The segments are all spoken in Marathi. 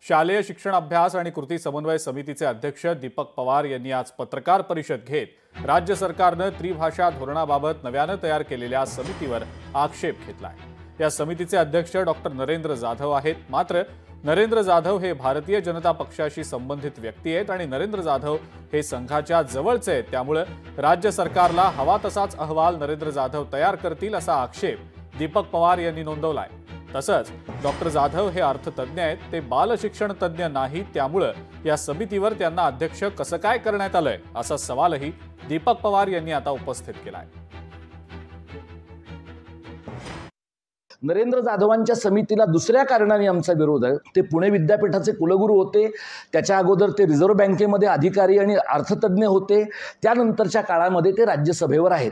शालेय शिक्षण अभ्यास आणि कृती समन्वय समितीचे अध्यक्ष दीपक पवार यांनी आज पत्रकार परिषद घेत राज्य सरकारने त्रिभाषा धोरणाबाबत नव्याने तयार केलेल्या समितीवर आक्षेप घेतलाय। या समितीचे अध्यक्ष डॉक्टर नरेंद्र जाधव आहेत। मात्र नरेंद्र जाधव हे भारतीय जनता पक्षाशी संबंधित व्यक्ती आहेत आणि नरेंद्र जाधव हे संघाच्या जवळचे आहेत। त्यामुळे राज्य सरकारला हवा तसाच अहवाल नरेंद्र जाधव तयार करतील असा आक्षेप दीपक पवार यांनी नोंदवलाय। तसंच डॉक्टर जाधव हे अर्थतज्ञ आहेत, ते बाल शिक्षण तज्ञ नाहीत। त्यामुळे या समितीवर त्यांना अध्यक्ष कसं काय करण्यात आलंय असा सवालही दीपक पवार यांनी आता उपस्थित केलाय। नरेंद्र जाधवांच्या समितीला दुसऱ्या कारणाने आमचा विरोध आहे। ते पुणे विद्यापीठाचे कुलगुरू होते, त्याच्या अगोदर ते रिझर्व्ह बँकेमध्ये अधिकारी आणि अर्थतज्ञ होते, त्यानंतरच्या काळामध्ये ते राज्यसभेवर आहेत।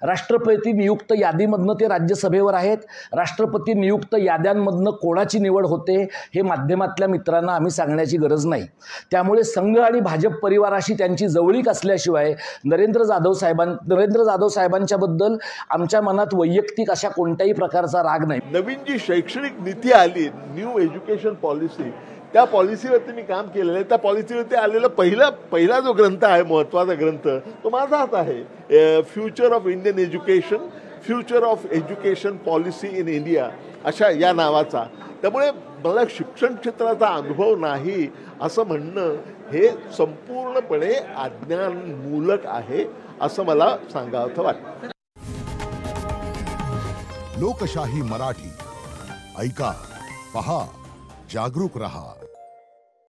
राष्ट्रपती नियुक्त यादीमधनं ते राज्यसभेवर आहेत। राष्ट्रपती नियुक्त याद्यांमधनं कोणाची निवड होते हे माध्यमातल्या मित्रांना आम्ही सांगण्याची गरज नाही। त्यामुळे संघ आणि भाजप परिवाराशी त्यांची जवळीक असल्याशिवाय नरेंद्र जाधव साहेबांच्या बद्दल आमच्या मनात वैयक्तिक अशा कोणत्याही प्रकारचा राग नाही। नवीन जी शैक्षणिक नीती आली, न्यू एज्युकेशन पॉलिसी, त्या पॉलिसीवरती मी काम केलेलं आहे। त्या पॉलिसीवरती आलेला पहिला जो ग्रंथ आहे, महत्त्वाचा ग्रंथ, तो माझाच आहे। Future of Indian education, future of education policy in India अशा या नावाचा। त्यामुळे मला शिक्षण क्षेत्राचा अनुभव नाही असं म्हणणं हे संपूर्णपणे अज्ञानमूलक आहे असं मला सांगावं वाटतं। लोकशाही मराठी ऐका, पहा, जागरूक रहा।